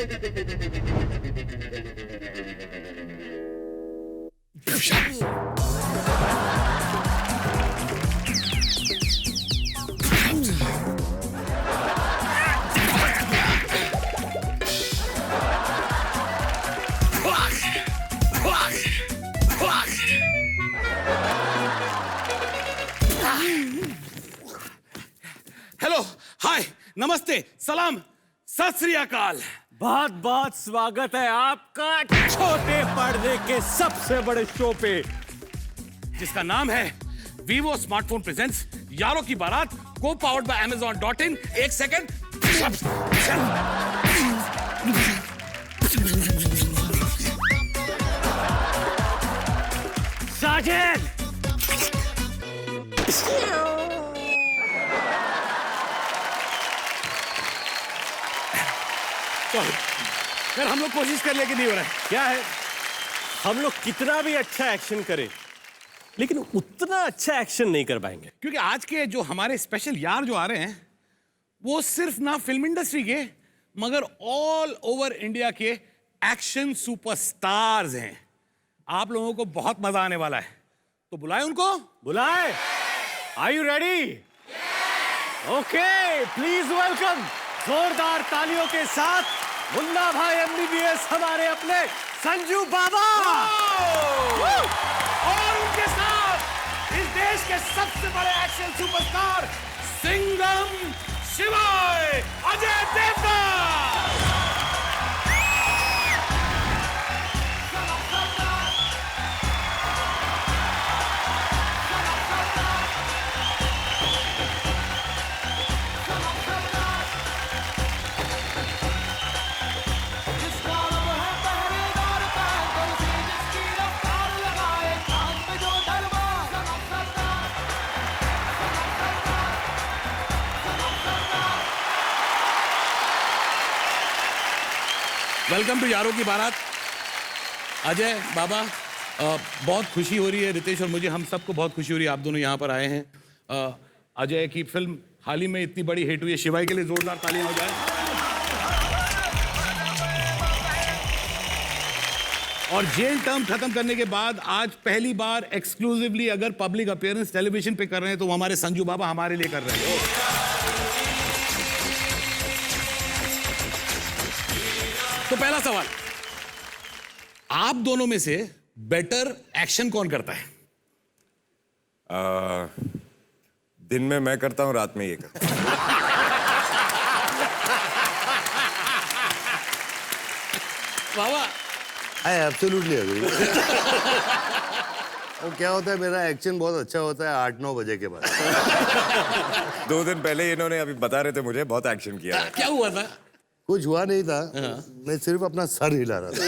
Hello, हाय, नमस्ते, सलाम, सत श्री अकाल। बहुत बहुत स्वागत है आपका छोटे पर्दे के सबसे बड़े शो पे, जिसका नाम है वीवो स्मार्टफोन प्रेजेंट्स यारों की बारात, को पावर्ड बाय Amazon.in। एक सेकंड। साजिद, यार हम लोग कोशिश कर ले कि नहीं हो रहा है। क्या है, हम लोग कितना भी अच्छा एक्शन करें लेकिन उतना अच्छा एक्शन नहीं कर पाएंगे। क्योंकि आज के जो हमारे स्पेशल यार जो आ रहे हैं वो सिर्फ ना फिल्म इंडस्ट्री के मगर ऑल ओवर इंडिया के एक्शन सुपरस्टार्स हैं। आप लोगों को बहुत मजा आने वाला है, तो बुलाएं उनको। बुलाए। Are you ready? Okay, please welcome जोरदार तालियों के साथ मुन्ना भाई MBBS, हमारे अपने संजू बाबा। और उनके साथ इस देश के सबसे बड़े एक्शन सुपरस्टार सिंघम शिवाय अजय देवगन। वेलकम टू यारों की बारात। अजय बाबा, बहुत खुशी हो रही है, रितेश और मुझे, हम सबको बहुत खुशी हो रही है आप दोनों यहाँ पर आए हैं। अजय की फिल्म हाल ही में इतनी बड़ी हिट हुई है, शिवाय के लिए जोरदार तालियां हो जाए। और जेल टर्म खत्म करने के बाद आज पहली बार एक्सक्लूसिवली अगर पब्लिक अपीयरेंस टेलीविजन पे कर रहे हैं तो वो हमारे संजू बाबा हमारे लिए कर रहे हैं। तो पहला सवाल, आप दोनों में से बेटर एक्शन कौन करता है? दिन में मैं करता हूँ, रात में ये करता हूँ। बाबा, आई एब्सोल्युटली एग्री। और क्या होता है, मेरा एक्शन बहुत अच्छा होता है 8-9 बजे के बाद। 2 दिन पहले इन्होंने अभी बता रहे थे मुझे बहुत एक्शन किया है। क्या हुआ था? कुछ हुआ नहीं था, मैं सिर्फ अपना सर हिला रहा था।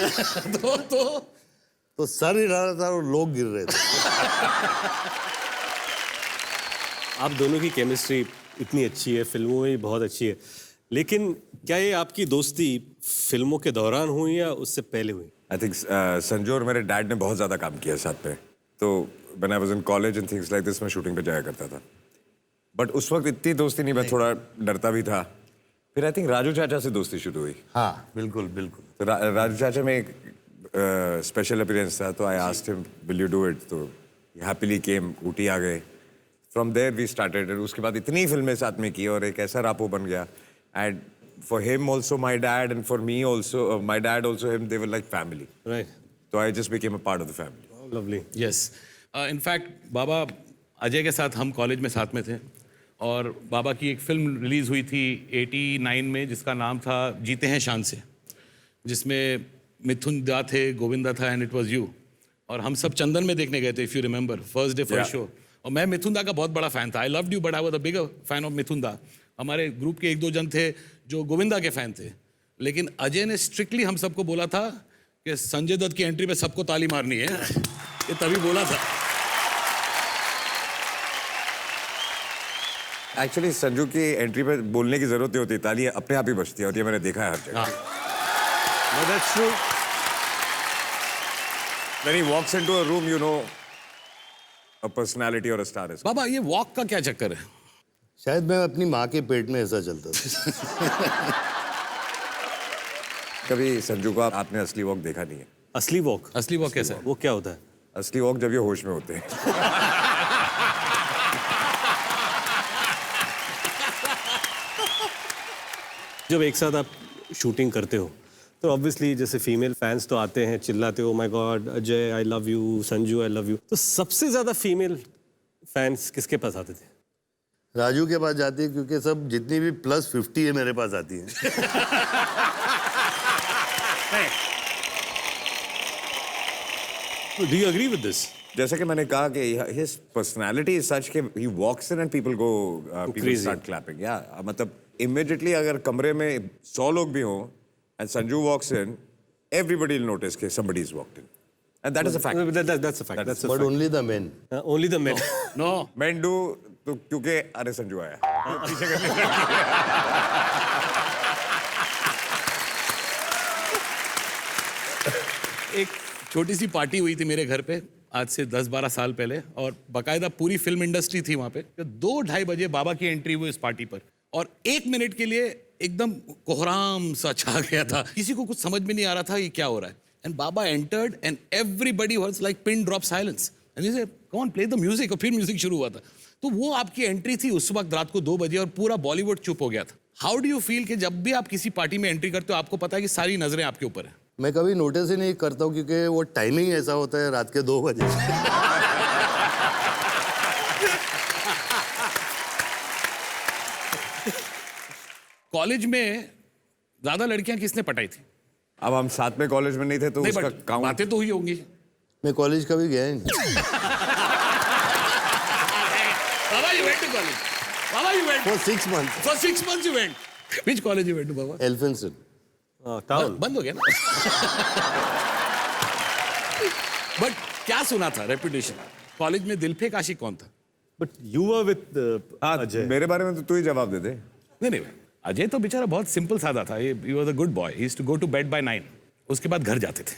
तो सर हिला रहा था और लोग गिर रहे थे। आप दोनों की केमिस्ट्री इतनी अच्छी है, फिल्मों में भी बहुत अच्छी है, लेकिन क्या ये आपकी दोस्ती फिल्मों के दौरान हुई या उससे पहले हुई? आई थिंक संजू और मेरे डैड ने बहुत ज्यादा काम किया साथ में, तो when I was in college and things like this मैं शूटिंग पे जाया करता था। बट उस वक्त इतनी दोस्ती नहीं, मैं थोड़ा डरता भी था। फिर आई थिंक राजू चाचा से दोस्ती शुरू हुई। हाँ बिल्कुल बिल्कुल। तो राजू चाचा में एक स्पेशल अपीयरेंस था, तो I asked him will you do it, तो हैप्पीली केम, ऊटी आ गए। From there we started. उसके बाद इतनी फिल्में साथ में की और एक ऐसा रापो बन गया। And for him also my dad and for me also, my dad also him, they were like family. Right. तो I just became a part of the family. Lovely. Yes, in fact Baba Ajay के साथ हम college में साथ में थे और बाबा की एक फिल्म रिलीज़ हुई थी 89 में जिसका नाम था जीते हैं शान से, जिसमें मिथुन दा थे, गोविंदा था एंड इट वाज यू। और हम सब चंदन में देखने गए थे, if you remember, first day first show. और मैं मिथुन दा का बहुत बड़ा फ़ैन था। I loved you but I was a bigger fan of Mithun da. हमारे ग्रुप के 1-2 जन थे जो गोविंदा के फ़ैन थे, लेकिन अजय ने स्ट्रिक्टली हम सबको बोला था कि संजय दत्त की एंट्री पे सबको ताली मारनी है। ये तभी बोला था। एक्चुअली संजू की एंट्री पे बोलने की जरूरत नहीं होती, ताली अपने आप ही बजती है और ये मैंने देखा है हर जगह। That's true. When he walks into a room, you know a personality or a star is. बाबा, ये वॉक का क्या चक्कर है? शायद मैं अपनी माँ के पेट में ऐसा चलता था। कभी संजू को आपने असली वॉक देखा नहीं है। असली वॉक, असली वो कैसा है? वो क्या होता है? असली वॉक जब ये होश में होते हैं। जब एक साथ आप शूटिंग करते हो तो ऑब्वियसली जैसे फीमेल फैंस तो आते हैं, चिल्लाते हो my God Ajay I love you, Sanju I love you, तो सबसे ज्यादा फीमेल फैंस किसके पास आते थे? राजू के पास जाती है क्योंकि सब जितनी भी +50 है मेरे पास आती है। Do you agree with this? जैसे कि मैंने कहा कि his personality is such कि he walks in and people Crazy. start clapping. Yeah, मतलब immediately अगर कमरे में 100 लोग भी हों and Sanju walks in, everybody will notice कि somebody is walked in. And that is a fact. That's a fact. That's a But fact. only the men. Only the men. No Men do तो क्योंकि अरे संजू आया। एक छोटी सी party हुई थी मेरे घर पे आज से 10-12 साल पहले और बाकायदा पूरी फिल्म इंडस्ट्री थी वहाँ पे। 2-2:30 बजे बाबा की एंट्री हुई इस पार्टी पर और 1 मिनट के लिए एकदम कोहराम सा छा गया था। किसी को कुछ समझ में नहीं आ रहा था ये क्या हो रहा है। And Baba entered and everybody was like pin drop silence and he said come on play the music. और फिर म्यूजिक शुरू हुआ था। तो वो आपकी एंट्री थी उस वक्त रात को 2 बजे और पूरा बॉलीवुड चुप हो गया था। हाउ डू यू फील कि जब भी आप किसी पार्टी में एंट्री करते हो आपको पता है कि सारी नजरें आपके ऊपर है? मैं कभी नोटिस ही नहीं करता हूँ क्योंकि वो टाइमिंग ऐसा होता है रात के 2 बजे। कॉलेज में ज्यादा लड़कियां किसने पटाई थी? अब हम साथ में कॉलेज में नहीं थे तो नहीं उसका बट काउंट बातें तो हुई होंगी। मैं कॉलेज कभी गया ही नहीं। Baba, you went to college. Baba, you went. For 6 months. For 6 months you went. Which college you went to, Baba? Elphinstone. Town. बंद हो गया ना? बट क्या सुना था रेपुटेशन? कॉलेज में दिलफेक आशिक कौन था? But you were with हाँ अजय. मेरे बारे में तो तू ही जवाब दे दे। नहीं नहीं अजय तो बेचारा बहुत सिंपल सादा था। He was a good boy. He used to go to bed by 9। उसके बाद घर जाते थे।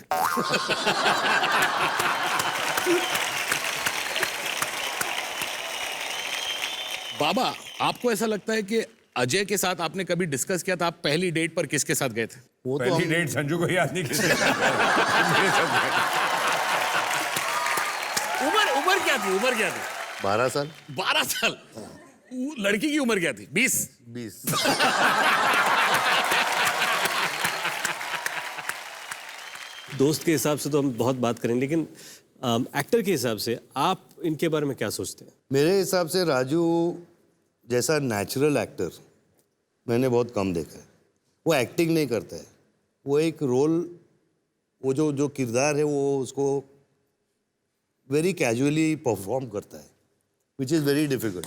बाबा आपको ऐसा लगता है कि अजय के साथ आपने कभी डिस्कस किया था आप पहली डेट पर किसके साथ गए थे? वो तो पहली हम डेट संजू को याद नहीं किसी उम्र क्या थी? उम्र क्या थी? 12 साल 12 साल। लड़की की उम्र क्या थी? 20। 20। दोस्त के हिसाब से तो हम बहुत बात करेंगे लेकिन एक्टर के हिसाब से आप इनके बारे में क्या सोचते हैं? मेरे हिसाब से राजू जैसा नेचुरल एक्टर मैंने बहुत कम देखा है। वो एक्टिंग नहीं करता है, वो एक रोल, वो जो किरदार है वो उसको वेरी कैजुअली परफॉर्म करता है, विच इज़ वेरी डिफिकल्ट।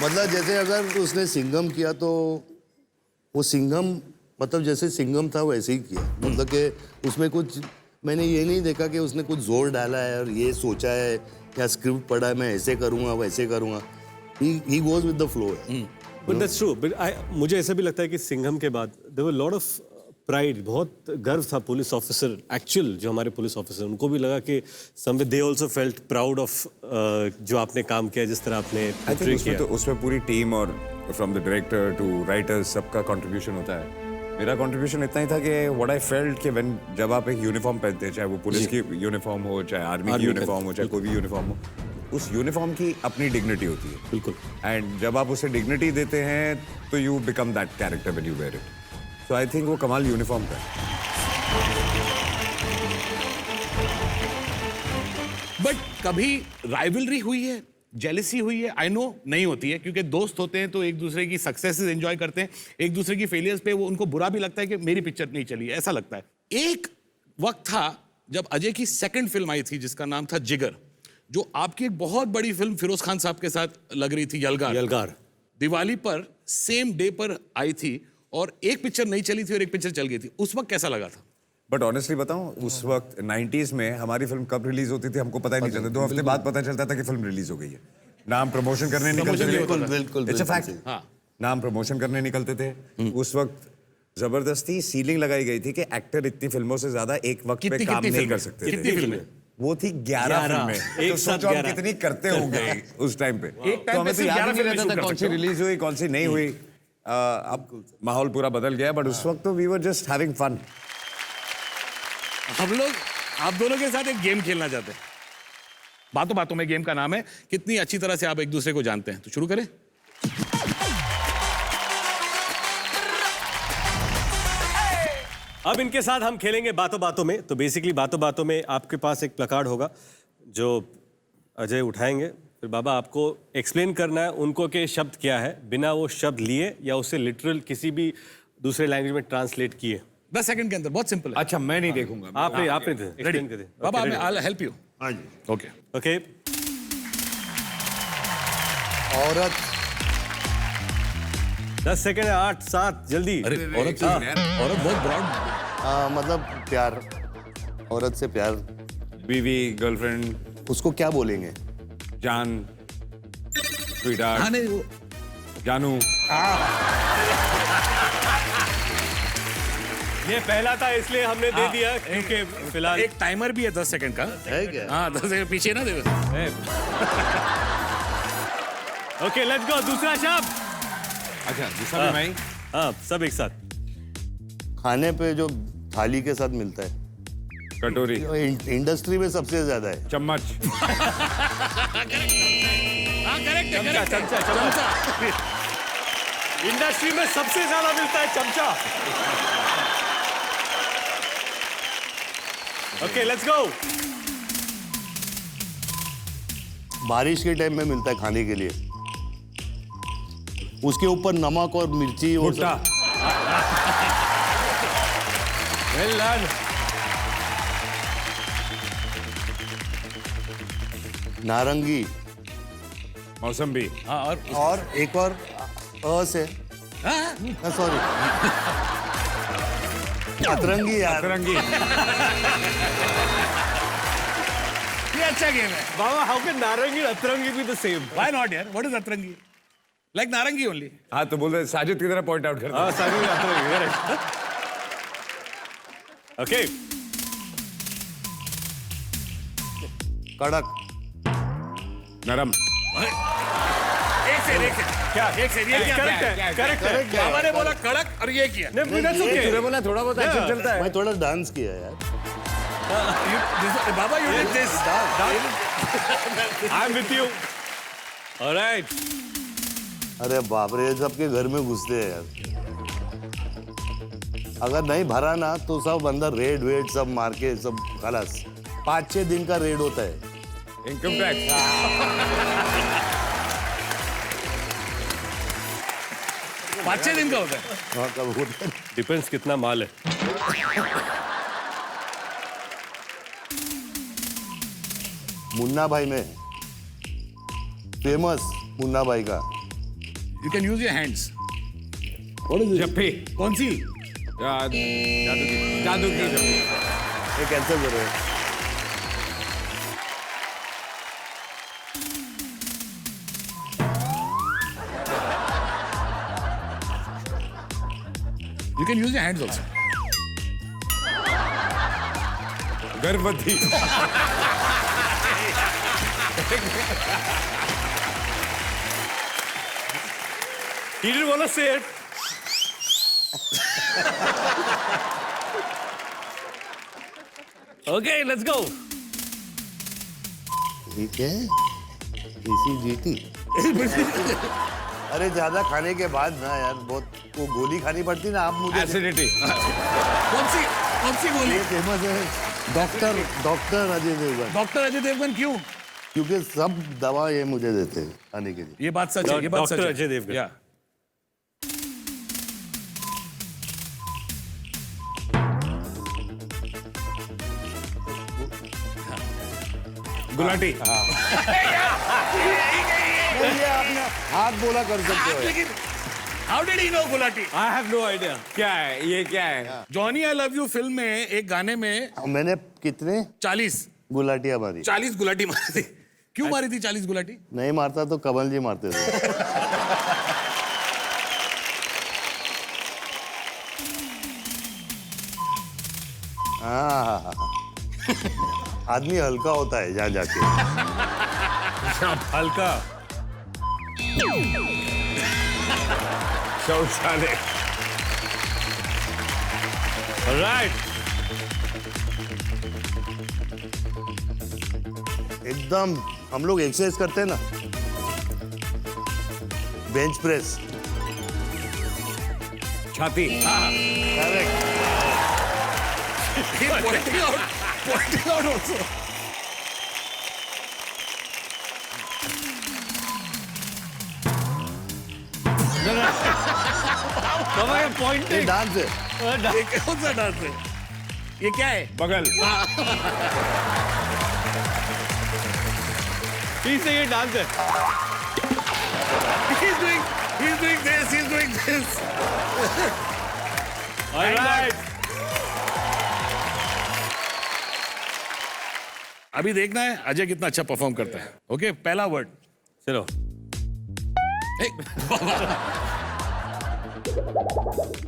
मतलब जैसे अगर उसने सिंघम किया तो वो सिंघम मतलब जैसे सिंघम था वैसे ही किया। मतलब कि उसमें कुछ मैंने ये नहीं देखा कि उसने कुछ जोर डाला है और ये सोचा है या स्क्रिप्ट पढ़ा है मैं ऐसे करूँगा वैसे करूँगा। He goes with the flow. But that's true. But मुझे ऐसा भी लगता है कि सिंघम के बाद there were lot of pride, बहुत गर्व था पुलिस ऑफिसर, एक्चुअल जो हमारे पुलिस ऑफिसर उनको भी लगा कि somewhere they also felt proud of जो आपने काम किया, जिस तरह आपने आई थिंक portray उसमें किया। तो उसमें पूरी टीम और from the director to writers सबका कंट्रीब्यूशन होता है। मेरा कंट्रीब्यूशन इतना ही था कि व्हाट आई फेल्ट कि व्हेन जब आप एक यूनिफॉर्म पहनते हैं, चाहे वो पुलिस की यूनिफॉर्म हो, चाहे आर्मी की यूनिफॉर्म हो, चाहे कोई भी यूनिफॉर्म हो, उस यूनिफॉर्म की अपनी डिग्निटी होती है। बिल्कुल। एंड जब आप उसे डिग्निटी देते हैं तो you become that character when you wear it. So I think वो कमाल यूनिफॉर्म का है। बट कभी राइवलरी हुई है, जेलसी हुई है? आई नो नहीं होती है क्योंकि दोस्त होते हैं तो एक दूसरे की सक्सेसेस एंजॉय करते हैं, एक दूसरे की फेलियर्स पे वो उनको बुरा भी लगता है कि मेरी पिक्चर नहीं चली, ऐसा लगता है। एक वक्त था जब अजय की सेकंड फिल्म आई थी जिसका नाम था जिगर, जो आपकी एक बहुत बड़ी फिल्म फिरोज खान साहब के साथ लग रही थी, यलगार। दिवाली पर सेम डे पर आई थी और एक पिक्चर नहीं चली थी और एक पिक्चर चल गई थी। उस वक्त कैसा लगा था? बट ऑनेस्टली बताऊं, उस वक्त 90s में हमारी फिल्म कब रिलीज होती थी हमको पता ही नहीं चलता। 2 हफ्ते बाद पता चलता था कि फिल्म रिलीज हो गई है। नाम प्रमोशन करने निकलते थे। बिल्कुल इट्स अ फैक्ट। हाँ। नाम प्रमोशन करने निकलते थे। उस वक्त जबरदस्ती सीलिंग लगाई गई थी कि एक्टर इतनी फिल्मों से ज्यादा एक वक्त पे काम नहीं कर सकते कितनी थे। फिल्में? वो थी 11 फिल्में। एक तो साथ सोचो हम 11 कितनी करते होंगे उस टाइम पे। एक टाइम तो हमें पे तो सिर्फ याद 11 नहीं फिल्में रहता shoot था कर कौन सी सकते हो। रिलीज हुई कौन सी नहीं हुई। अब माहौल पूरा बदल गया, बट उस वक्त तो we were just having fun. हम लोग आप दोनों के साथ एक गेम खेलना चाहते हैं। बातों बातों में गेम का नाम है, कितनी अच्छी तरह से आप एक दूसरे को जानते हैं। तो शुरू करें। अब इनके साथ हम खेलेंगे बातों बातों में। तो बेसिकली बातों बातों में आपके पास एक प्लकार्ड होगा जो अजय उठाएंगे, फिर बाबा आपको एक्सप्लेन करना है उनको के शब्द क्या है, बिना वो शब्द लिए या उसे लिटरल किसी भी दूसरे लैंग्वेज में ट्रांसलेट किए। 10 सेकंड के अंदर, बहुत सिंपल है। अच्छा, मैं नहीं देखूंगा। आपने रेडी? एक्सप्लेन कर दे बाबा आई हेल्प यू। हाँ जी। ओके। ओके। औरत 10 सेकंड है, 8 7 जल्दी। अरे औरत बहुत ब्रॉड। मतलब प्यार, औरत से प्यार, बीवी, गर्लफ्रेंड, उसको क्या बोलेंगे? जान, हाँ स्वीटहार्ट, नहीं वो जानू। ये पहला था इसलिए हमने दे दिया क्योंकि फिलहाल एक टाइमर भी है 10 सेकंड का। है क्या? हाँ 10 सेकंड पीछे ना दे। Okay let's go. दूसरा शब्द। अच्छा, दूसरा भी मैं। हाँ सब एक साथ। खाने पे जो थाली के साथ मिलता है, कटोरी, इंडस्ट्री में सबसे ज्यादा है। चम्मच, हाँ करेक्ट है, करेक्ट है। चमचा। इंडस्ट्री में सबसे ज्यादा मिलता है चमचा। Okay let's go. बारिश के टाइम में मिलता है खाने के लिए, उसके ऊपर नमक और मिर्ची और भुट्टा। Well done. नारंगी, मौसम्बी, हाँ और एक और अ से, हाँ सॉरी, अतरंगी यार। अतरंगी। ये अच्छा गेम है। बाबा हाउ कैन नारंगी अतरंगी be the same? Why not यार? व्हाट इज अतरंगी? लाइक नारंगी ओनली। हाँ तो बोल रहे साजिद की तरह पॉइंट आउट करता। हाँ सारी अतरंगी करेक्ट। ओके। कड़क, नरम। एक से क्या? एक से ये क्या? करेक्ट है, करेक्ट है। बाबा ने बोला कड़क और ये किया। नहीं that's तूने okay। बोला थोड़ा बहुत एक्शन चलता है। मैं थोड़ा डांस किया यार। Baba you did this. I am with you. Alright. अरे बाप रे, सबके घर में घुसते हैं यार। अगर नहीं भरा ना तो सब अंदर रेड वेड सब मार के सब खलास। 5-6 दिन का रेड होता है। Income tax. पाँच छह दिन का होता है। हाँ, कब होता है। डिपेंड्स कितना माल है। मुन्ना भाई में फेमस मुन्ना भाई का You can use your hands. जप्पी। कौन सी? जादू की जप्पी। ये कैंसिल करो। You can use your hands also. गर्भवती। He didn't want to say it. Okay, let's go. ठीक है, ECGT। अरे ज्यादा खाने के बाद ना यार बहुत वो गोली खानी पड़ती ना। आप मुझे एसिडिटी। कौन सी गोली? ये फेमस है डॉक्टर अजय देवगन। डॉक्टर अजय देवगन क्यों? क्योंकि सब दवा ये मुझे देते हैं खाने के लिए। ये बात सच है। ये बात सच है। डॉक्टर अजय देवगन। या गुलाटी। ये आपने हाथ बोला कर सकते हो। लेकिन how did he know Gulati? I have no idea. क्या है ये? क्या है? Johnny I love you film में एक गाने में मैंने कितने 40 गुलाटियां मारी। 40 गुलाटी मारी थी। क्यों मारी थी 40 गुलाटी? नहीं मारता तो कमल जी मारते थे। हाँ, आदमी हल्का होता है जा जाके। हल्का। शौचालय। राइट। एकदम हम लोग एक्सरसाइज करते हैं ना, बेंच प्रेस। छाती। करेक्ट। pointing out also. बाबा ये ये पॉइंटिंग। डांस है। ये कौन सा डांस है? ये क्या है? बगल। ठीक से ये डांस है। He's doing this. ऑलराइट। अभी देखना है अजय कितना अच्छा परफॉर्म करता है। ओके, पहला वर्ड। चलो।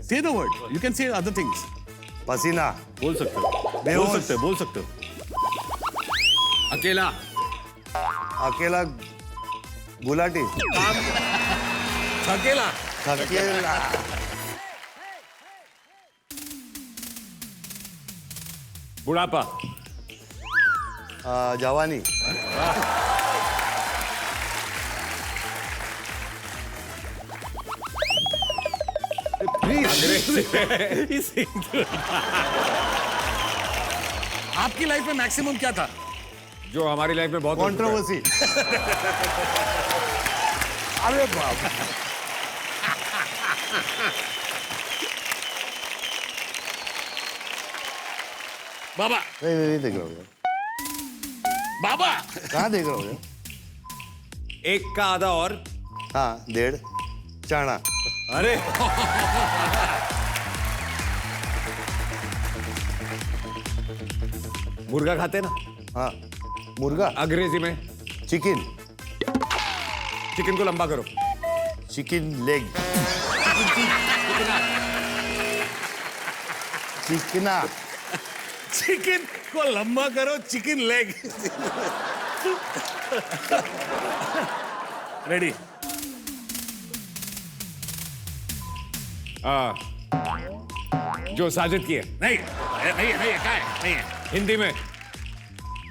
Say the word. You can say other things. पसीना। बोल सकते हो। बेहोश। बोल सकते हो। अकेला। अकेला गुलाटी। अकेला। अकेला। बुढ़ापा। जवानी। आपकी लाइफ में मैक्सिमम क्या था? जो हमारी लाइफ में बहुत कंट्रोवर्सी। अरे बाप। बाबा, नहीं देख रहा हूँ। बाबा। कहाँ देख रहा हूँ? एक का आधा और। हाँ, 1.5 चाणा। अरे मुर्गा खाते ना, हाँ, मुर्गा। अंग्रेजी में। चिकन। चिकन को लंबा करो। Chicken leg. चिकना। चिकन को लंबा करो, चिकन लेग। रेडी? जो साजिद की है। नहीं क्या है? नहीं है। हिंदी में।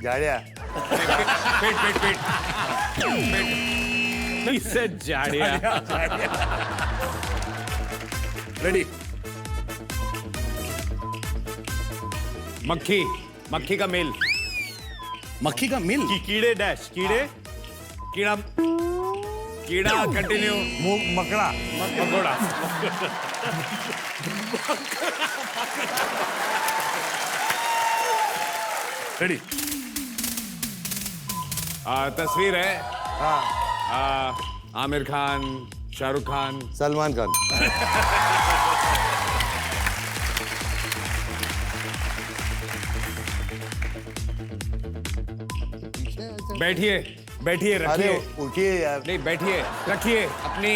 गाड़िया। पेट। इससे जाड़िया। रेडी? मक्खी का मेल। मक्खी का मिल। कीड़े डैश कीड़े। कीड़ा कंटिन्यू। मकड़ा। मकोड़ा। रेडी? तस्वीर है। हाँ, आमिर खान, शाहरुख खान। सलमान खान। बैठिए अरे रखिए। उठिए यार। नहीं बैठिए रखिए अपनी।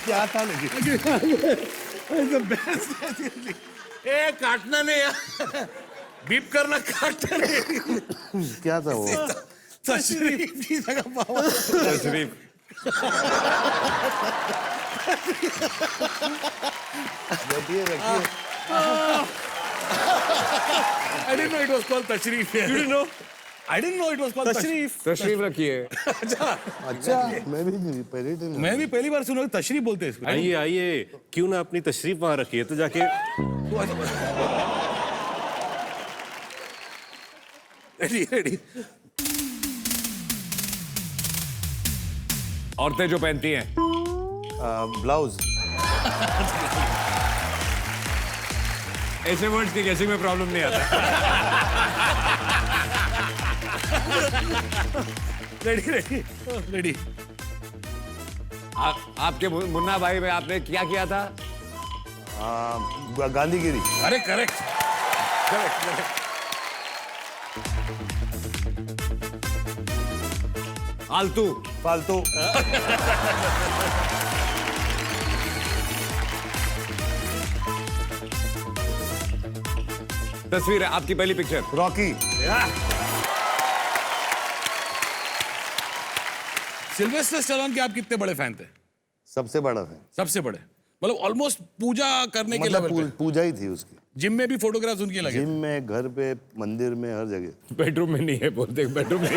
क्या था लेकिन? ए काटना नहीं यार, बीप करना, काटना नहीं। क्या था वो? तशरीफ की जगह बाबा। तशरीफ। बैठिए रखिए। I didn't know it was called तशरीफ। You didn't know? I didn't know it was called तशरीफ। तशरीफ रखिए। अच्छा, मैं भी नहीं पहले ही नहीं। मैं भी पहली बार सुना तशरीफ बोलते हैं इसको। आइए आइए, क्यों ना अपनी तशरीफ वहां रखिए तो जाके। रेडी? औरतें जो पहनती हैं। ब्लाउज। ऐसे वर्ड्स की गेसिंग में प्रॉब्लम नहीं आता। रेडी? आपके मुन्ना भाई में आपने क्या किया था? गांधीगिरी। अरे करेक्ट। आलतू फालतू। तस्वीर है आपकी पहली पिक्चर। रॉकी। सिल्वेस्टर स्टैलोन के आप कितने बड़े फैन थे? सबसे बड़ा है, सबसे बड़े, मतलब ऑलमोस्ट पूजा करने के मतलब लेवल पे। पूजा ही थी उसकी। जिम में भी फोटोग्राफ्स उनके लगे। जिम में, घर पे, मंदिर में, हर जगह। बेडरूम में नहीं है बोलते, बेडरूम में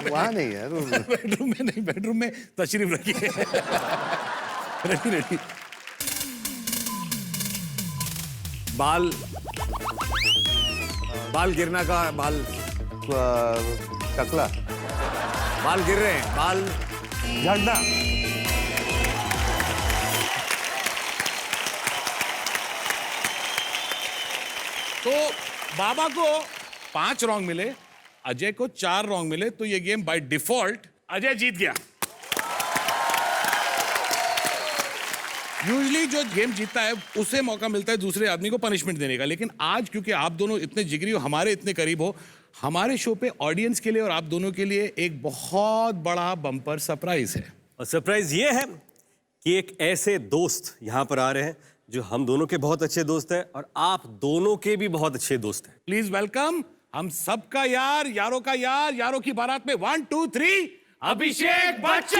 वहाँ नहीं है। बेडरूम में नहीं, बेडरूम में तशरीफ रखिए। Ready ready. बाल बाल गिरना का बाल टकला। बाल गिर रहे हैं, बाल झड़ना। तो बाबा को 5 रॉन्ग मिले, अजय को 4 रॉन्ग मिले, तो ये गेम बाय डिफॉल्ट अजय जीत गया। यूजली जो गेम जीतता है उसे मौका मिलता है दूसरे आदमी को पनिशमेंट देने का, लेकिन आज क्योंकि आप दोनों इतने जिगरी हो, हमारे इतने करीब हो, हमारे शो पे ऑडियंस के लिए और आप दोनों के लिए एक बहुत बड़ा बम्पर सरप्राइज है। और सरप्राइज ये है कि एक ऐसे दोस्त यहाँ पर आ रहे हैं जो हम दोनों के बहुत अच्छे दोस्त हैं और आप दोनों के भी बहुत अच्छे दोस्त हैं। प्लीज वेलकम हम सबका यार, यारों का यार, यारों की बारात में 1 2 3 अभिषेक बच्चन।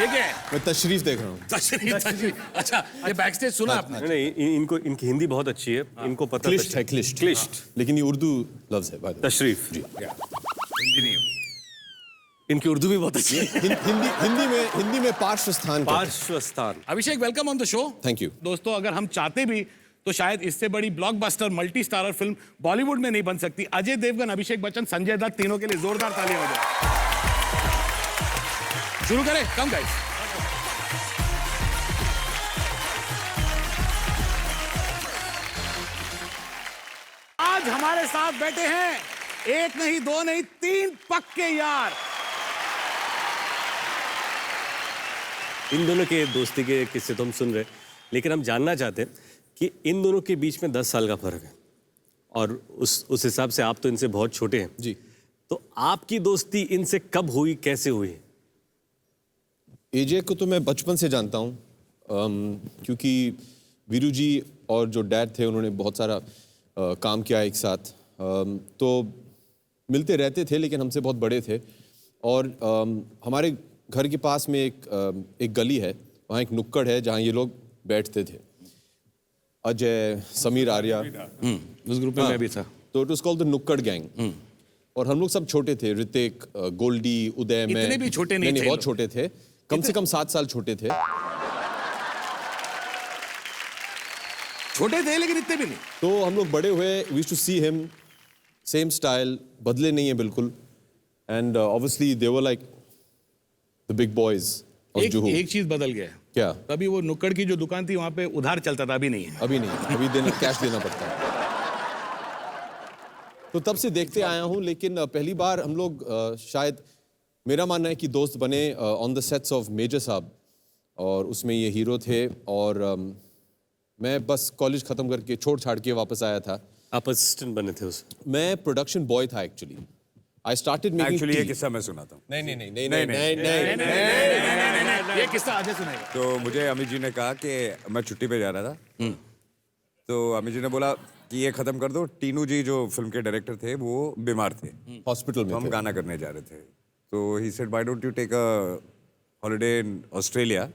ये क्या है? मैं तशरीफ देख रहा हूँ। तशरीफ। अच्छा, ये बैक स्टेज सुना आपने? नहीं, इनको इनकी हिंदी बहुत अच्छी है, इनको पता क्लिष्ट है, क्लिष्ट। क्लिष्ट लेकिन ये उर्दू लफ्ज है by the way। तशरीफ। हिंदी नहीं हो। इनकी उर्दू भी बहुत अच्छी है। हिंदी में पार्श्व स्थान कहते हैं। पार्श्वस्थान। Abhishek welcome on the show. Thank you। दोस्तों, अगर हम चाहते भी तो शायद इससे बड़ी blockbuster multi starrer film Bollywood में नहीं बन सकती। अजय देवगन, अभिषेक बच्चन, संजय दत्त, तीनों के लिए जोरदार तालियां हो जाए। शुरू करें, कम गाइस। आज हमारे साथ बैठे हैं एक नहीं, दो नहीं, 3 पक्के यार। इन दोनों के दोस्ती के किस्से तो हम सुन रहे, लेकिन हम जानना चाहते हैं कि इन दोनों के बीच में 10 साल का फर्क है और उस हिसाब से आप तो इनसे बहुत छोटे हैं जी। तो आपकी दोस्ती इनसे कब हुई, कैसे हुई? एजे को तो मैं बचपन से जानता हूँ, क्योंकि वीरू जी और जो डैड थे उन्होंने बहुत सारा काम किया एक साथ, तो मिलते रहते थे, लेकिन हमसे बहुत बड़े थे। और हमारे घर के पास में एक गली है, वहाँ एक नुक्कड़ है जहाँ ये लोग बैठते थे, अजय, समीर आर्या। उस ग्रुप में मैं भी था। तो इट वाज कॉल्ड द नुक्कड़ गैंग। और हम लोग सब छोटे थे, ऋतिक, गोल्डी, उदय, मैं। इतने भी छोटे नहीं थे बहुत लोग। छोटे थे, कम से कम 7 साल छोटे थे। छोटे थे लेकिन इतने भी नहीं। तो हम लोग बड़े हुए, we used to see him, same style, बदले नहीं है बिल्कुल। And obviously they were like the big boys of Juhu. एक चीज बदल गया है। क्या? तभी वो नुक्कड़ की जो दुकान थी वहां पे उधार चलता था, अभी नहीं है। अभी नहीं, अभी कैश देना पड़ता है। तो तब से देखते आया हूँ, लेकिन पहली बार हम लोग शायद, मेरा मानना है कि दोस्त बने on the sets of Major Sahab, और उसमें ये हीरो थे। और मैं बस कॉलेज खत्म करके छोड़ छाड़ के वापस आया था। आप असिस्टेंट बने थे उस? मैं प्रोडक्शन बॉय था actually. I started making actually ये टी। किस्सा मैं सुनाता हूँ। ये किस्सा अजय सुनाएगा। तो मुझे अमित जी ने कहा कि मैं छुट्टी पे जा रहा था, तो अमित जी ने बोला कि ये खत्म कर दो। टीनू जी जो फिल्म के डायरेक्टर थे वो बीमार थे, हॉस्पिटल तो में हम थे। गाना करने जा रहे थे। तो he said why don't you take a holiday in Australia.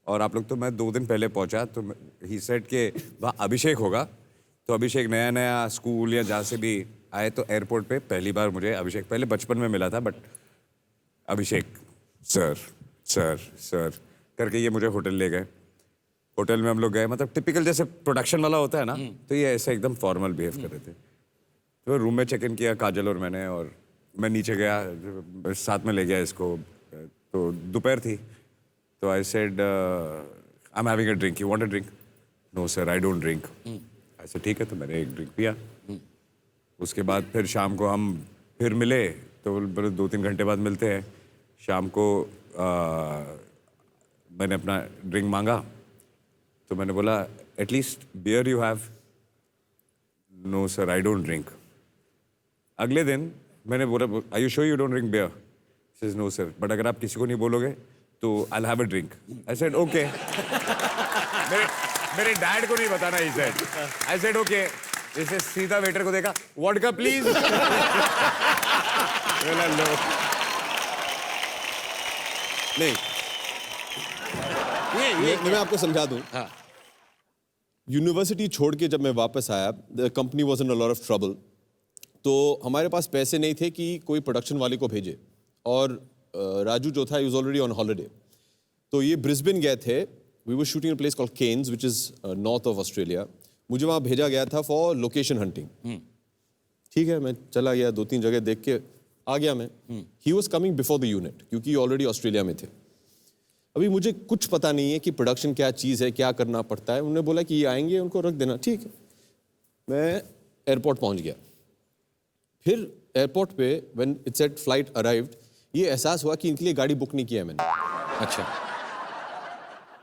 और आप लोग, तो मैं 2 दिन पहले पहुंचा, तो ही सेड कि वहाँ अभिषेक होगा। तो अभिषेक नया नया स्कूल या जहाँ से भी आए, तो एयरपोर्ट पे पहली बार मुझे अभिषेक, पहले बचपन में मिला था, but Abhishek sir sir sir करके ये मुझे होटल ले गए। होटल में हम लोग गए, मतलब टिपिकल जैसे प्रोडक्शन वाला होता है ना, तो ये ऐसे एकदम फॉर्मल बिहेव कर रहे थे। तो रूम में चेक इन किया काजल और मैंने, और मैं नीचे गया, साथ में ले गया इसको। तो दोपहर थी, तो I said I am having a drink, you want a drink? No sir, I don't drink. ऐसे ठीक है, तो मैंने एक ड्रिंक पिया। उसके बाद फिर शाम को हम फिर मिले, तो बोले 2-3 घंटे बाद मिलते हैं। शाम को मैंने अपना ड्रिंक मांगा, तो मैंने बोला at least beer you have. No sir, I don't drink. अगले दिन मैंने बोला I you sure you don't drink beer? Says no sir, but अगर आप किसी को नहीं बोलोगे तो I will have a drink. I said okay. मेरे डैड को नहीं बताना, he said. I said okay. जैसे सीधा वेटर को देखा, वोडका प्लीज। नहीं, ये मैं आपको समझा दूं। हाँ। यूनिवर्सिटी छोड़ के जब मैं वापस आया, the company was in a lot of trouble. तो हमारे पास पैसे नहीं थे कि कोई प्रोडक्शन वाले को भेजे, और राजू जो था he was already on holiday. तो ये ब्रिस्बेन गए थे। We were shooting a place called Cairns which is north of Australia. मुझे वहाँ भेजा गया था फॉर लोकेशन हंटिंग। ठीक है, मैं चला गया, 2-3 जगह देख के आ गया मैं। He was coming before the unit, क्योंकि ऑलरेडी ऑस्ट्रेलिया में थे। अभी मुझे कुछ पता नहीं है कि प्रोडक्शन क्या चीज़ है, क्या करना पड़ता है। उन्होंने बोला कि ये आएंगे, उनको रख देना। ठीक है, मैं एयरपोर्ट पहुंच गया। फिर एयरपोर्ट पे when it said flight arrived, ये एहसास हुआ कि इनके लिए गाड़ी बुक नहीं किया है मैंने। अच्छा।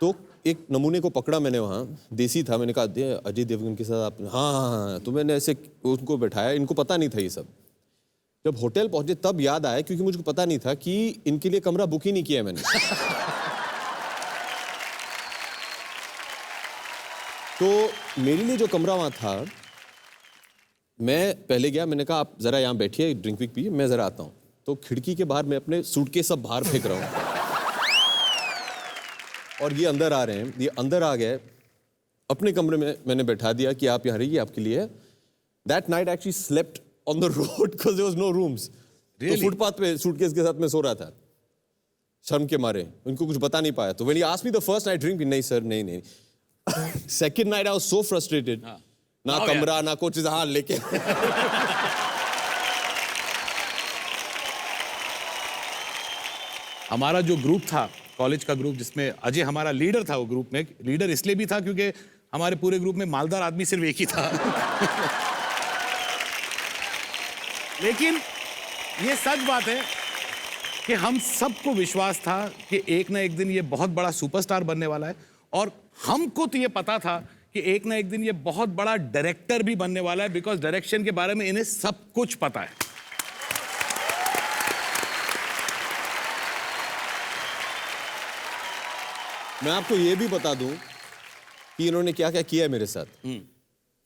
तो एक नमूने को पकड़ा मैंने, वहाँ देसी था। मैंने कहा अजय देवगन के साथ आप? हाँ। तो मैंने ऐसे उनको बैठाया, इनको पता नहीं था ये सब। जब होटल पहुंचे तब याद आया, क्योंकि मुझे पता नहीं था कि इनके लिए कमरा बुक ही नहीं किया है मैंने। तो मेरे लिए जो कमरा वहाँ था, मैं पहले गया, मैंने कहा आप ज़रा यहाँ बैठिए, ड्रिंक विक पिए, मैं ज़रा आता हूँ। तो खिड़की के बाहर मैं अपने सूटकेस सब बाहर फेंक रहा हूँ, और ये अंदर आ रहे हैं। ये अंदर आ गए, अपने कमरे में मैंने बैठा दिया कि आप यहाँ रहिए, आपके लिए। That night actually slept on the road because there was no rooms. तो फुटपाथ पे सूटकेस के साथ मैं सो रहा था, शर्म के मारे। उनको कुछ बता नहीं पाया। तो when he asked me the first night drink, नहीं सर, नहीं। Second night I was so frustrated, ना कमरा ना कुछ, हाँ लेके। हमारा जो ग्रुप था, कॉलेज का ग्रुप, जिसमें अजय हमारा लीडर था, वो ग्रुप में लीडर इसलिए भी था क्योंकि हमारे पूरे ग्रुप में मालदार आदमी सिर्फ एक ही था। लेकिन ये सच बात है कि हम सबको विश्वास था कि एक ना एक दिन ये बहुत बड़ा सुपरस्टार बनने वाला है, और हमको तो ये पता था कि एक ना एक दिन ये बहुत बड़ा डायरेक्टर भी बनने वाला है, बिकॉज डायरेक्शन के बारे में इन्हें सब कुछ पता है। मैं आपको ये भी बता दूं कि इन्होंने क्या क्या किया है मेरे साथ।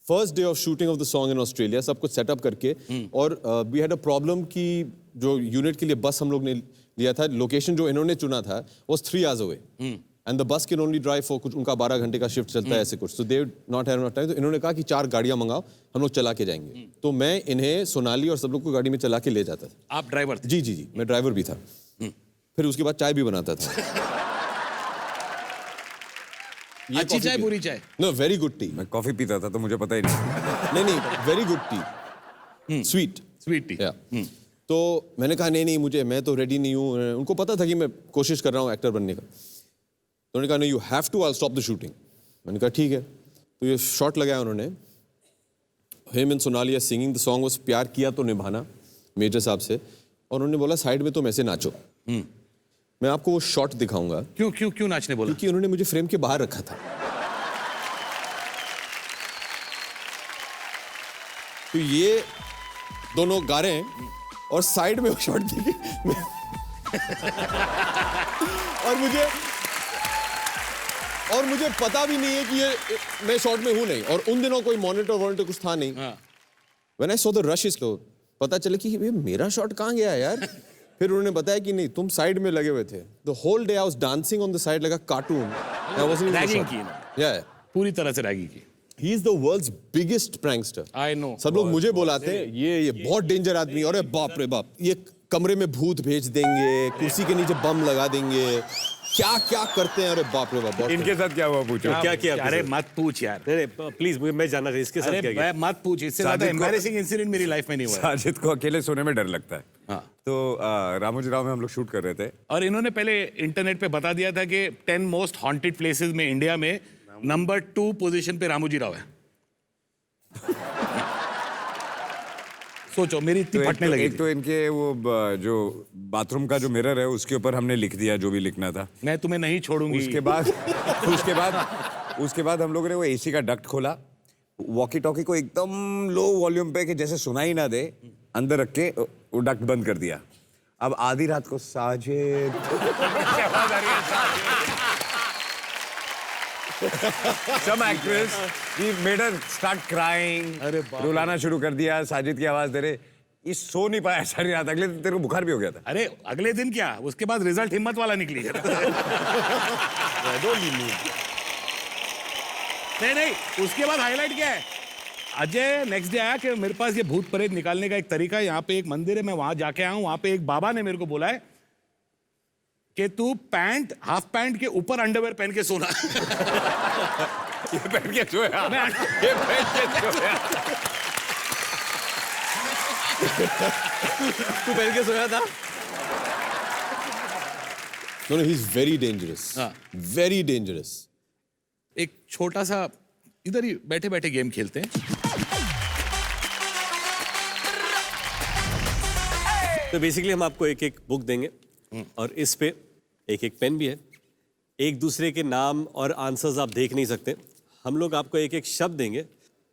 First day of shooting of the song in Australia, सब कुछ सेटअप करके, और वी हैड अ प्रॉब्लम कि जो यूनिट के लिए बस हम लोग ने लिया था, लोकेशन जो इन्होंने चुना था was 3 hours away, and the bus can only drive for कुछ, उनका 12 घंटे का शिफ्ट चलता है ऐसे कुछ। So they not have enough time. तो इन्होंने कहा कि 4 गाड़ियां मंगाओ, हम लोग चला के जाएंगे। तो मैं इन्हें, सोनाली और सब लोग को गाड़ी में चला के ले जाता था। आप ड्राइवर थे? जी, मैं ड्राइवर भी था। फिर उसके बाद चाय भी बनाता था। अच्छी चाय, बुरी चाय? No, very good tea. मैं कॉफी पीता था तो मुझे पता ही नहीं। नहीं, very good tea, sweet tea. तो मैंने कहा नहीं, मैं तो रेडी नहीं हूँ। उनको पता था कि मैं कोशिश कर रहा हूँ एक्टर बनने का। तो उन्होंने कहा नहीं, you have to, I will stop the shooting. मैंने कहा ठीक है। तो ये शॉट लगाया उन्होंने, him and Sonali singing the song was प्यार किया तो निभाना, मेजर साहब से। और उन्होंने बोला साइड में तुम ऐसे नाचो। मैं आपको वो शॉट दिखाऊंगा। क्यों नाचने बोला? क्योंकि उन्होंने मुझे फ्रेम के बाहर रखा था। तो ये दोनों गा रहे हैं और साइड में वो शॉट देखिए। और मुझे पता भी नहीं है कि ये मैं शॉट में हूं नहीं, और उन दिनों कोई मॉनिटर कुछ था नहीं। When I saw the rush, तो पता चला कि ये मेरा शॉट कहाँ गया यार। फिर उन्होंने बताया कि नहीं, तुम साइड में लगे हुए थे। The whole day I was dancing on the side like a cartoon. I was in ragging की ना? या पूरी तरह से रैगिंग की। He is the world's biggest prankster. I know. सब लोग मुझे बुलाते हैं ये बहुत डेंजर आदमी, और बाप रे बाप, ये कमरे में भूत भेज देंगे, कुर्सी के नीचे बम लगा देंगे, क्या क्या करते हैं। अरे बाप रे बाप। इनके साथ क्या हुआ पूछो? क्या किया? अरे मत पूछ यार, प्लीज, मैं जानना चाहिए इसके साथ क्या अरे किया। मत पूछ, इससे ज्यादा एम्बैरेसिंग इंसिडेंट मेरी लाइफ में नहीं हुआ है। साजिद को अकेले सोने में डर लगता है। हाँ। तो रामोजी राव में हम लोग शूट कर रहे थे, और इन्होंने पहले इंटरनेट पे बता दिया था कि 10 मोस्ट हॉन्टेड प्लेसेस में इंडिया में नंबर 2 पोजीशन पे रामोजी राव है। सोचो मेरी इतनी फटने लगी एक थी। तो इनके वो जो बाथरूम का जो मिरर है उसके ऊपर हमने लिख दिया जो भी लिखना था। मैं तुम्हें नहीं छोड़ूंगी। उसके बाद हम लोगों ने वो एसी का डक्ट खोला, वॉकी टॉकी को एकदम लो वॉल्यूम पे कि जैसे सुनाई ना दे, अंदर रख के वो डक्ट बंद कर दिया। अब आधी रात को Sajid some actress we made her start crying, अरे बाप रे। रुलाना शुरू कर दिया, साजिद की आवाज दे रहे, ये सो नहीं पाया सारी रात। अगले दिन तेरे को बुखार भी हो गया था। अरे अगले दिन क्या, उसके बाद रिजल्ट हिम्मत वाला निकली। नहीं, उसके बाद हाईलाइट क्या है, अजय नेक्स्ट डे आया कि मेरे पास ये भूत प्रेत निकालने का एक तरीका है, यहाँ पे एक मंदिर है, मैं वहां जाके आया हूँ, वहां पे एक बाबा ने मेरे को बोला है कि तू पैंट, हाफ पैंट के ऊपर अंडरवेयर पहन के सोना। ये पहन के सोया, ये पहन के सोया। तू पहन के सोया था? No, no, he's very dangerous. हाँ। Very dangerous. एक छोटा सा इधर ही बैठे बैठे गेम खेलते हैं। तो बेसिकली हम आपको एक एक बुक देंगे और इस पे एक एक पेन भी है। एक दूसरे के नाम और आंसर्स आप देख नहीं सकते। हम लोग आपको एक एक शब्द देंगे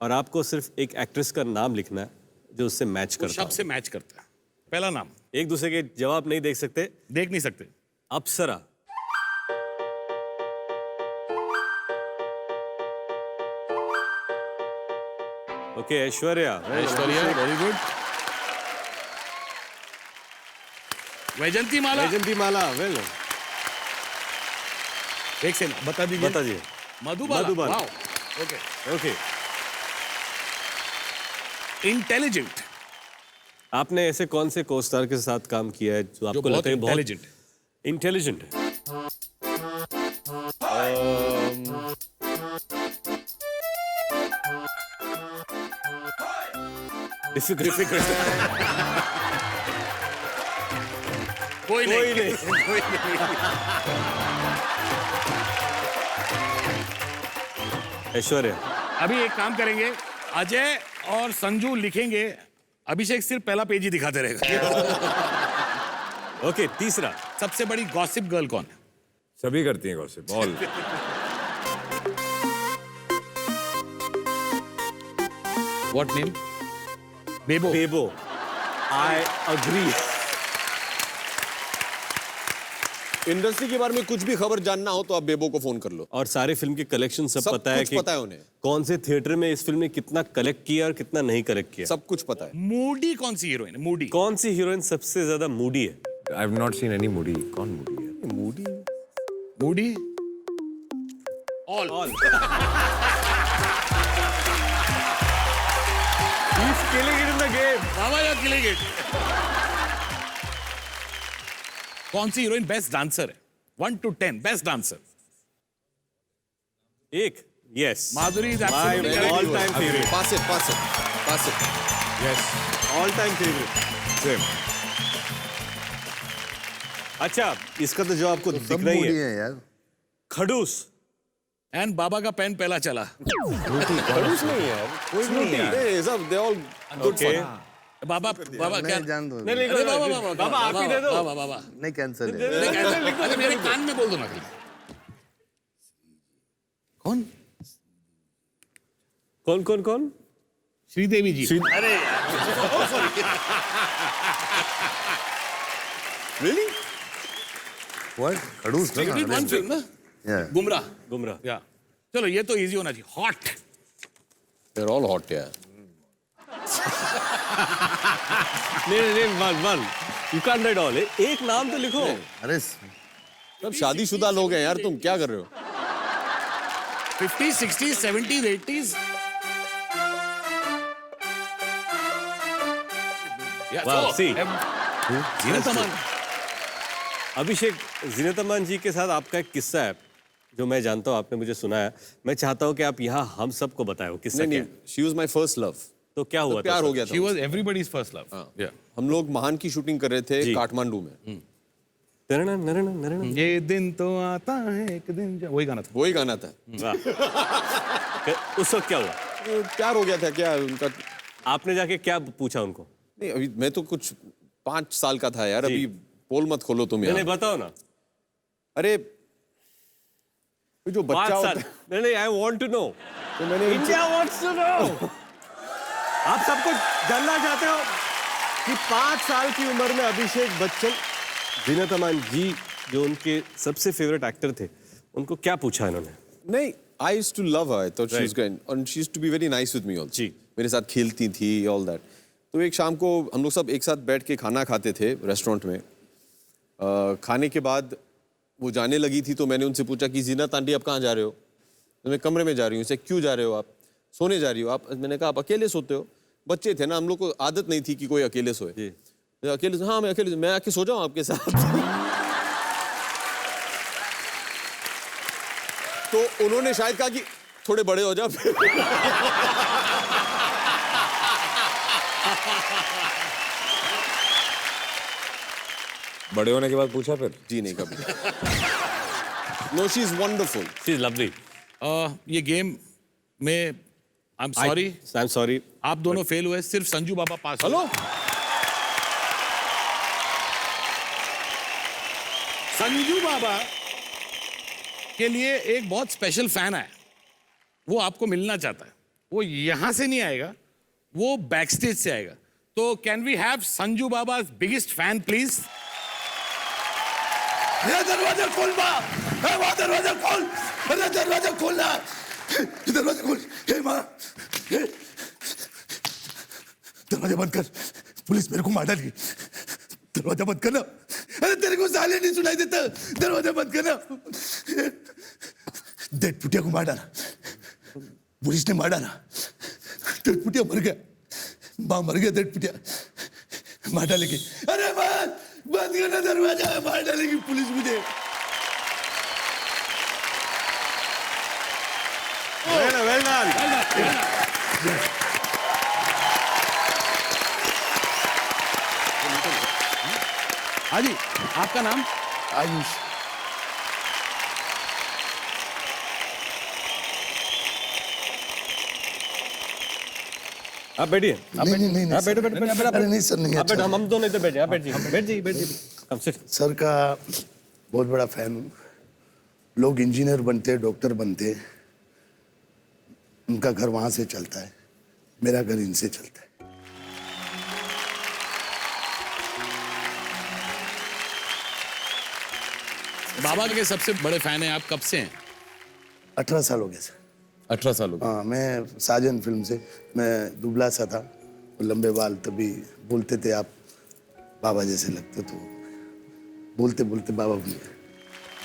और आपको सिर्फ एक एक्ट्रेस का नाम लिखना है जो उससे मैच करता शब्द हो। से मैच करता है। पहला नाम एक दूसरे के जवाब नहीं देख सकते। देख नहीं सकते। अप्सरा, okay, Aishwarya, Aishwarya, very good. Vyjayanthimala, Vyjayanthimala, well, एक से बता दीजिए। बता दिए। Madhubala, Madhubala. Wow, okay. Okay, intelligent, आपने ऐसे कौन से को स्टार के साथ काम किया है जो आपको बहुत लगता है बहुत इंटेलिजेंट। इंटेलिजेंट है? डिफिकल्ट। कोई कोई नहीं। नहीं। ऐश्वर्या, अभी एक काम करेंगे, अजय और संजू लिखेंगे, अभिषेक सिर्फ पहला पेज ही दिखाते रहेगा। ओके, तीसरा, सबसे बड़ी गॉसिप गर्ल कौन है? सभी करती हैं gossip, all. What name? Bebo. Bebo, I agree. Industry के बारे में कुछ भी खबर जानना हो तो आप बेबो को फोन कर लो। और सारे फिल्म के कलेक्शन सब सब पता है कुछ कि पता है उन्हें। कौन से थिएटर में इस फिल्म ने कितना कलेक्ट किया और कितना नहीं कलेक्ट किया। सब कुछ पता है। मूडी कौन सी हीरोइन है? मूडी। कौन सी हीरोइन सबसे ज्यादा मूडी है? I have not seen any Moody. कौन मूडी है? Moody Moody. All. He's killing it in the game. बाबा यार किलिंग इट। कौन सी हीरोइन बेस्ट डांसर है? 1 to 10 बेस्ट डांसर। एक, yes, Madhuri is My absolutely correct. all time favorite. Pass it yes, all time favourite. Same. अच्छा, इसका तो जवाब आपको सब दिखना ही मूडी है। है यार। खड़ूस। एंड बाबा का पेन पहला चला। खड़ूस नहीं यार, कोई नहीं है। सब दे ऑल गुड ओके, बाबा क्या? नहीं जान दो। नहीं, अरे बाबा बाबा आप ही दे दो। बाबा नहीं कैंसिल है। अरे मेरे कान में बोल दो ना। कौन? कौन कौन कौन? श्रीदेवी जी। अरे रियली। What? खड़ूस था She did one film ना? Yeah. गुमराह। गुमराह। या चलो ये तो इजी होना चाहिए। Hot. They are all hot यार। नहीं, one you can write all. एक नाम तो लिखो। अरे सब शादीशुदा लोग हैं यार, तुम क्या कर रहे हो? 50s, 60s, 70s, 80s। Yeah, Wow, so, see. Zeenat Aman. अभिषेक, जीनत अमान जी के साथ आपका एक किस्सा है जो मैं जानता हूँ, आपने मुझे सुनाया। मैं चाहता हूँ कि आप यहाँ हम सबको बताएं वो किस्सा नहीं क्या नहीं, है। She was my first love. तो क्या हुआ था? प्यार हो गया She था। was everybody's first love. Yeah. हम लोग महान की शूटिंग कर रहे थे जी। काठमांडू में। नरण। ये दिन तो आता है एक दिन वही गाना था। वही गाना था। वाह। उस वक्त क्या हुआ? प्यार हो गया था क्या उनका? आपने जाके क्या पूछा उनको? नहीं अभी मैं तो कुछ 5 साल का था यार, अभी पोल मत खोलो तुम नहीं यार। बताओ ना। अरे जो 5 बच्चा साल। होता है, नहीं, आई वांट टू नो। तो मैंने इंडिया वांट्स टू नो। आप सब कुछ जानना चाहते हो कि 5 साल की उम्र में अभिषेक बच्चन, जीनत अमान जी जो उनके सबसे फेवरेट एक्टर थे, उनको क्या पूछा इन्होंने? नहीं, I used to love her. I thought she was great, and she used to be very nice with me also. जी। मेरे साथ खेलती थी, all that. तो एक शाम को हम लोग सब एक साथ बैठ के खाना खाते थे रेस्टोरेंट में। खाने के बाद वो जाने लगी थी तो मैंने उनसे पूछा कि जीनत आंटी आप कहाँ जा रहे हो? तो मैं कमरे में जा रही हूँ। उसे क्यों जा रहे हो आप? सोने जा रही हो आप? मैंने कहा आप अकेले सोते हो? बच्चे थे ना, हम लोग को आदत नहीं थी कि कोई अकेले सोए। जी। अकेले? हाँ मैं अकेले, मैं आके सो जाऊँ आपके साथ। तो उन्होंने शायद कहा कि थोड़े बड़े हो जाओ फिर। बड़े होने के बाद पूछा फिर? जी नहीं कभी। No she is wonderful. She is lovely. ये गेम में I am sorry, I am sorry. आप दोनों फेल हुए, सिर्फ संजू बाबा पास हुए। हेलो, संजू बाबा के लिए एक बहुत स्पेशल फैन है, वो आपको मिलना चाहता है। वो यहां से नहीं आएगा, वो बैक स्टेज से आएगा। तो can we have Sanju Baba biggest fan please? दरवाजा खोल बा, वहाँ दरवाजा खोल, अरे दरवाजा खोलना, दरवाजा खोल, हे माँ, दरवाजा बंद कर, पुलिस मेरे को मार डालेगी, दरवाजा बंद करना, अरे तेरे को साले नहीं सुनाई देता, दरवाजा बंद करना, डेड पुटिया को मार डाला, पुलिस ने मार डाला, डेड पुटिया मर गया, माँ मर गया, डेड पुटिया मार डालेगी, अरे बंद करना दरवाजा, मार डालेगी पुलिस मुझे। Well done. हाँ जी, आपका नाम? आयुष। आप बैठिए। नहीं आप बैठो, अरे नहीं सर, नहीं आप बैठो, अच्छा। हम दोनों इधर बैठे। आप बैठ जाइए, बैठ जाइए। कम से सर का बहुत बड़ा फैन हूँ। लोग इंजीनियर बनते, डॉक्टर बनते, उनका घर वहां से चलता है, मेरा घर इनसे चलता है। बाबा के सबसे बड़े फैन हैं आप, कब से हैं? 18 साल हो गए सर। 18 साल हो गए। हाँ, मैं साजन फिल्म से, मैं दुबला सा था, लंबे बाल, तभी बोलते थे आप बाबा जैसे लगते, तो बोलते बोलते बाबा बन गए।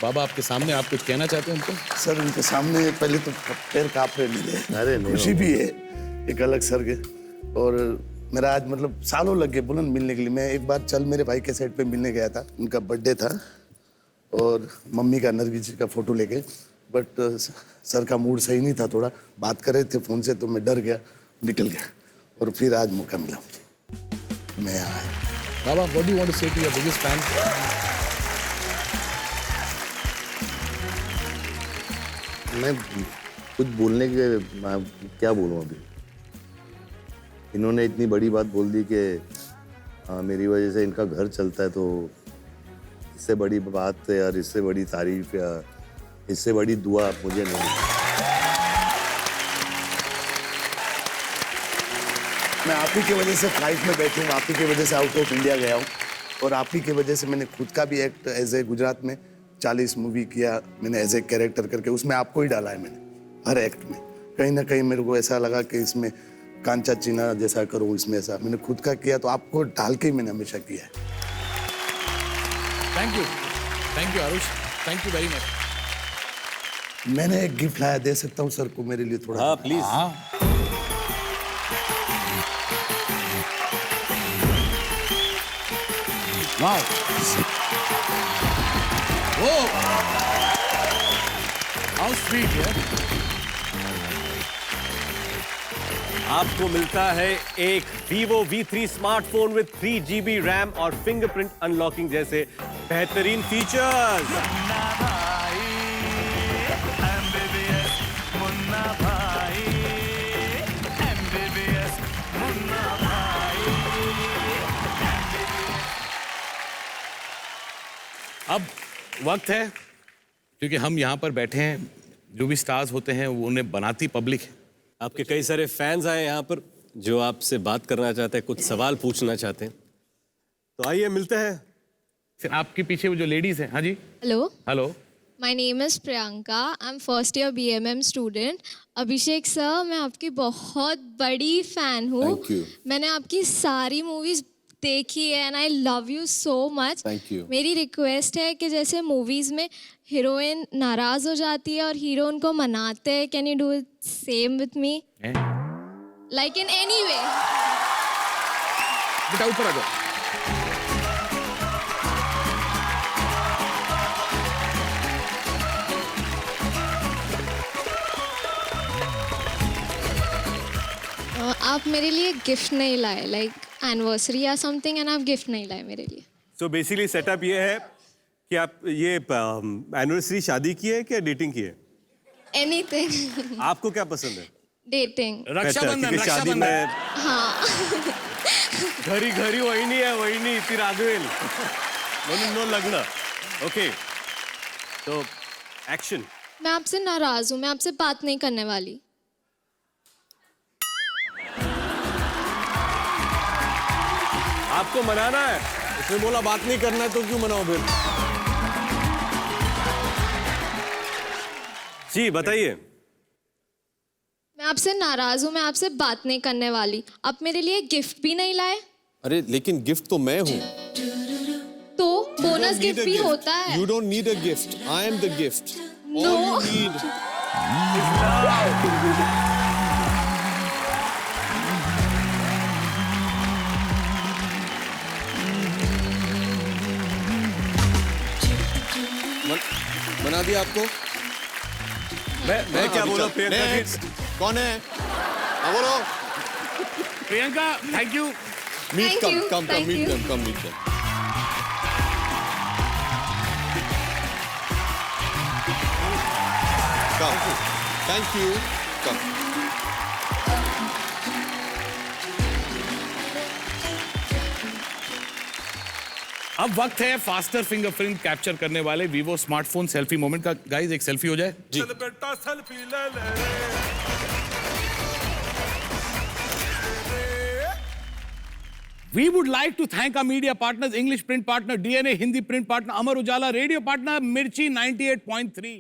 बाबा आपके सामने आप कुछ कहना चाहते हैं उनको? सर उनके सामने पहले तो पैर कांप रहे मेरे। अरे नहीं खुशी भी है एक अलग सर के, और मेरा आज मतलब सालों लग गए बुलंद मिलने के लिए। मैं एक बार चल मेरे भाई के सेट पे मिलने गया था, उनका बर्थडे था, और मम्मी का नरगिस जी का फोटो लेके, बट सर का मूड सही नहीं था, थोड़ा बात कर रहे थे फोन से, तो मैं डर गया, निकल गया, और फिर आज मौका मिला मुझे, मैं यहाँ आया। Baba, what do you want to say to your biggest fan? मैं कुछ बोलने के, मैं क्या बोलूँ अभी। इन्होंने इतनी बड़ी बात बोल दी कि मेरी वजह से इनका घर चलता है, तो इससे बड़ी बात यार, इससे बड़ी तारीफ या इससे बड़ी दुआ मुझे नहीं। मैं आप ही की वजह से फ्लाइट में बैठी हूँ, आप ही की वजह से आउट ऑफ इंडिया गया हूँ, और आप ही की वजह से मैंने खुद का भी एक्ट एज ए गुजरात में 40 मूवी किया मैंने एज ए कैरेक्टर करके, उसमें आपको ही डाला है मैंने हर एक्ट में। कहीं ना कहीं मेरे को ऐसा लगा कि इसमें कांचा चीना जैसा करूँ, इसमें ऐसा मैंने खुद का किया, तो आपको डाल के ही मैंने हमेशा किया है। Thank you Aarush, thank you very much. मैंने एक गिफ्ट लाया, दे सकता हूँ सर को मेरे लिए थोड़ा? हाँ प्लीज। वाओ, वो हाउ स्वीट यार। आपको मिलता है एक Vivo V3 smartphone with 3GB RAM और फिंगरप्रिंट अनलॉकिंग जैसे बेहतरीन फीचर्स। वक्त है, क्योंकि हम यहाँ पर बैठे हैं, जो भी स्टार्स होते हैं वो उन्हें बनाती पब्लिक है। आपके कई सारे फैंस आए यहाँ पर जो आपसे बात करना चाहते हैं, कुछ सवाल पूछना चाहते हैं, तो आइए मिलते हैं। फिर आपके पीछे वो जो लेडीज हैं, हाँ जी, Hello, hello. my name is Priyanka. I'm first year BMM student. Abhishek sir, मैं आपकी बहुत बड़ी फैन हूँ। Thank you. मैंने आपकी सारी मूवीज देखी है and I love you so much. Thank you. मेरी रिक्वेस्ट है कि जैसे मूवीज में हीरोइन नाराज हो जाती है और हीरो उनको मनाते हैं, can you do it same with me, like in any way? बेटा ऊपर आ जाओ। आप मेरे लिए गिफ्ट नहीं लाए, लाइक एनिवर्सरी या समथिंग, एंड आप गिफ्ट नहीं लाए मेरे लिए। सो बेसिकली सेटअप ये है कि आप ये एनिवर्सरी शादी की है क्या डेटिंग की है? एनीथिंग। आपको क्या पसंद है? डेटिंग। रक्षाबंधन, क्योंकि शादी रक्षाबंधन। में हाँ। घरी घरी वहिनी आहे, वहिनी ती रागवेल म्हणून न लग्न. ओके, तो एक्शन. मैं आपसे नाराज हूँ, मैं आपसे बात नहीं करने वाली। आपको मनाना है, उसने बोला बात नहीं करना है, तो क्यों मनाओ फिर? जी बताइए. मैं आपसे नाराज हूँ, मैं आपसे बात नहीं करने वाली। आप मेरे लिए गिफ्ट भी नहीं लाए, अरे लेकिन गिफ्ट तो मैं हूँ. तो बोनस गिफ्ट भी होता है। You don't need a gift. I am the gift. No. All you need. बना दिया आपको? मैं क्या बोला प्रियंका जी? Next. कौन है? हाँ बोलो. Priyanka, thank you. Meet, Thank you, come, thank meet you. them, come meet them. Come. Thank you. Come. अब वक्त है फास्टर फिंगरप्रिंट कैप्चर करने वाले वीवो स्मार्टफोन सेल्फी मोमेंट का। गाइस एक सेल्फी हो जाए जी। We would like to thank our media partners, English print partner DNA, Hindi print partner Amar Ujala, radio partner Mirchi 98.3.